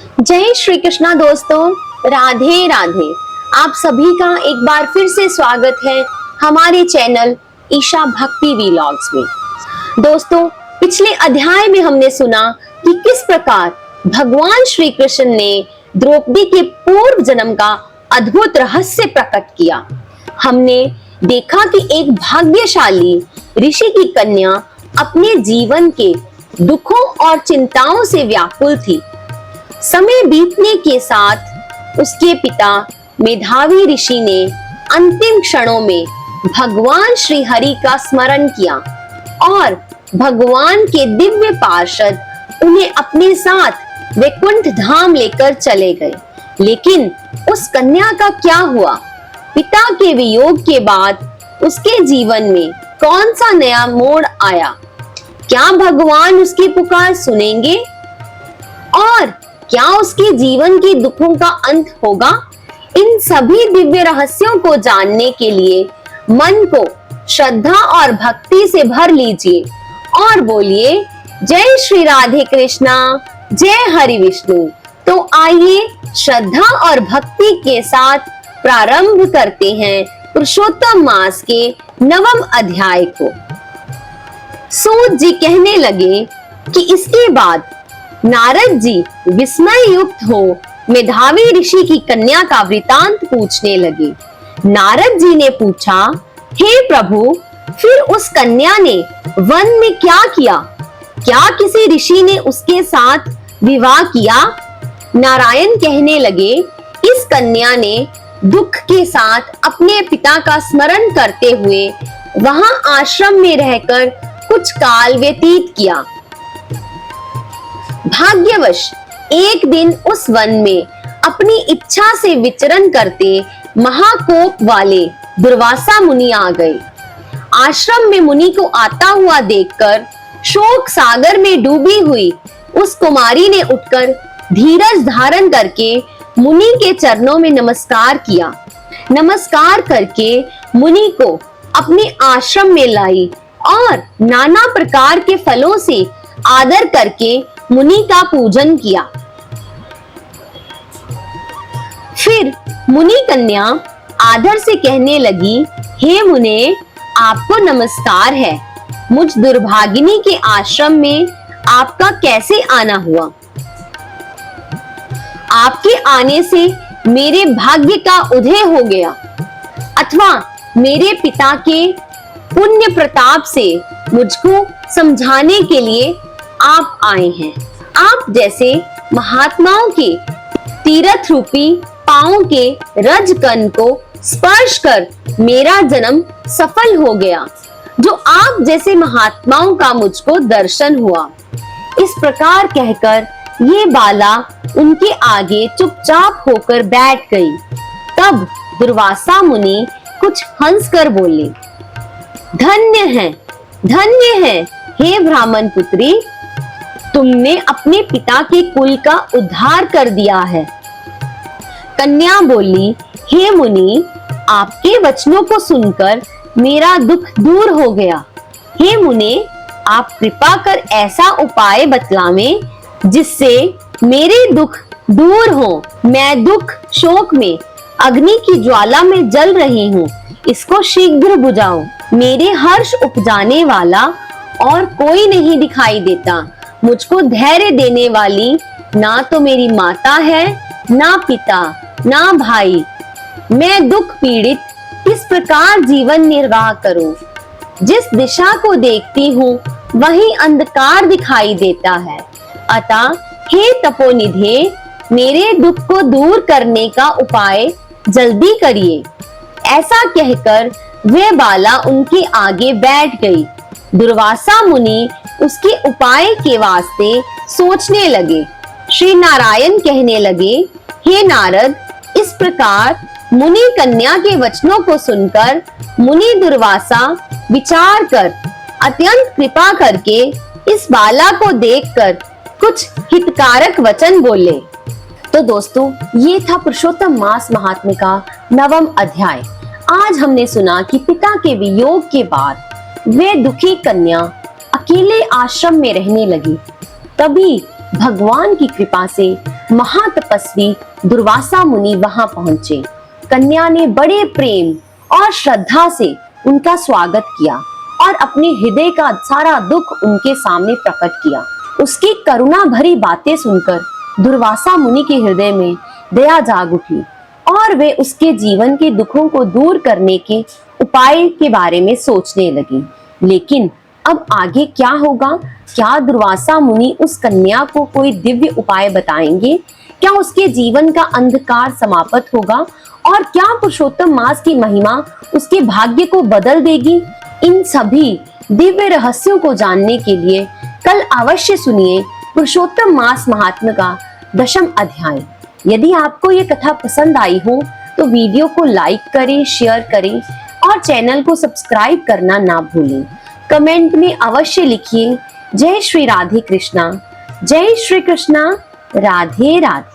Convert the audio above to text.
जय श्री कृष्णा दोस्तों, राधे राधे। आप सभी का एक बार फिर से स्वागत है हमारे चैनल ईशा भक्ति व्लॉग्स में। दोस्तों, पिछले अध्याय में हमने सुना कि किस प्रकार भगवान श्री कृष्ण ने द्रौपदी के पूर्व जन्म का अद्भुत रहस्य प्रकट किया। हमने देखा कि एक भाग्यशाली ऋषि की कन्या अपने जीवन के दुखों और चिंताओं से व्याकुल थी। समय बीतने के साथ उसके पिता मेधावी ऋषि ने अंतिम क्षणों में भगवान श्री हरि का स्मरण किया और भगवान के दिव्य पार्षद उन्हें अपने साथ वैकुंठ धाम लेकर चले गए। लेकिन उस कन्या का क्या हुआ? पिता के वियोग के बाद उसके जीवन में कौन सा नया मोड़ आया? क्या भगवान उसकी पुकार सुनेंगे और क्या उसके जीवन के दुखों का अंत होगा? इन सभी दिव्य रहस्यों को जानने के लिए मन को श्रद्धा और भक्ति से भर लीजिए और बोलिए जय श्री राधे कृष्णा, जय हरि विष्णु। तो आइए श्रद्धा और भक्ति के साथ प्रारंभ करते हैं पुरुषोत्तम मास के 9वें अध्याय को। सूत जी कहने लगे कि इसके बाद नारद जी विस्मय युक्त हो मेधावी ऋषि की कन्या का वृतांत पूछने लगे। नारद जी ने पूछा, हे प्रभु, फिर उस कन्या ने वन में क्या किया? क्या किसी ऋषि ने उसके साथ विवाह किया? नारायण कहने लगे, इस कन्या ने दुख के साथ अपने पिता का स्मरण करते हुए वहां आश्रम में रहकर कुछ काल व्यतीत किया। भाग्यवश एक दिन उस वन में अपनी इच्छा से विचरण करते महाकोप वाले दुर्वासा मुनि आ गए। आश्रम में मुनि को आता हुआ देखकर शोक सागर में डूबी हुई उस कुमारी ने उठकर धीरज धारण करके मुनि के चरणों में नमस्कार किया। नमस्कार करके मुनि को अपने आश्रम में लाई और नाना प्रकार के फलों से आदर करके मुनि का पूजन किया। फिर मुनि कन्या आदर से कहने लगी, हे मुने, आपको नमस्कार है। मुझ दुर्भागिनी के आश्रम में आपका कैसे आना हुआ? आपके आने से मेरे भाग्य का उदय हो गया अथवा मेरे पिता के पुण्य प्रताप से मुझको समझाने के लिए आप आए हैं। आप जैसे महात्माओं के तीर्थ रूपी पांव के रज कण को स्पर्श कर मेरा जन्म सफल हो गया, जो आप जैसे महात्माओं का मुझको दर्शन हुआ। इस प्रकार कहकर ये बाला उनके आगे चुपचाप होकर बैठ गई। तब दुर्वासा मुनि कुछ हंस कर बोले, धन्य है हे ब्राह्मण पुत्री, तुमने अपने पिता के कुल का उद्धार कर दिया है। कन्या बोली, हे मुनि, आपके वचनों को सुनकर मेरा दुख दूर हो गया। हे मुने, आप कृपा कर ऐसा उपाय बतलावें जिससे मेरे दुख दूर हो। मैं दुख शोक में अग्नि की ज्वाला में जल रही हूँ, इसको शीघ्र बुझाओ। मेरे हर्ष उपजाने वाला और कोई नहीं दिखाई देता। मुझको धैर्य देने वाली ना तो मेरी माता है, ना पिता, ना भाई। मैं दुख पीड़ित किस प्रकार जीवन निर्वाह करूं? जिस दिशा को देखती हूँ वहीं अंधकार दिखाई देता है। अतः हे तपोनिधे, मेरे दुख को दूर करने का उपाय जल्दी करिए। ऐसा कहकर वह बाला उनके आगे बैठ गई। दुर्वासा मुनि उसके उपाय के वास्ते सोचने लगे। श्री नारायण कहने लगे, हे नारद, इस प्रकार मुनि कन्या के वचनों को सुनकर मुनि दुर्वासा विचार कर अत्यंत कृपा करके इस बाला को देखकर कुछ हितकारक वचन बोले। तो दोस्तों, ये था पुरुषोत्तम मास महात्म्य का 9वां अध्याय। आज हमने सुना कि पिता के वियोग के बाद वे दुखी कन्या अकेले आश्रम में रहने लगी। तभी भगवान की कृपा से महातपस्वी दुर्वासा मुनि वहां पहुंचे। कन्या ने बड़े प्रेम और श्रद्धा से उनका स्वागत किया और अपने हृदय का सारा दुख उनके सामने प्रकट किया। उसकी करुणा भरी बातें सुनकर दुर्वासा मुनि के हृदय में दया जाग उठी और वे उसके जीवन के दुखों को दूर करने के उपाय के बारे में सोचने लगी। लेकिन अब आगे क्या होगा? क्या दुर्वासा मुनि उस कन्या को कोई दिव्य उपाय बताएंगे? क्या उसके जीवन का अंधकार समाप्त होगा? और क्या पुरुषोत्तम मास की महिमा उसके भाग्य को बदल देगी? इन सभी दिव्य रहस्यों को जानने के लिए कल अवश्य सुनिए पुरुषोत्तम मास महात्म्य का 10वां अध्याय। यदि आपको ये कथा पसंद आई हो तो वीडियो को लाइक करें, शेयर करें और चैनल को सब्सक्राइब करना ना भूलें। कमेंट में अवश्य लिखिए जय श्री राधे कृष्णा, जय श्री कृष्णा, राधे राधे।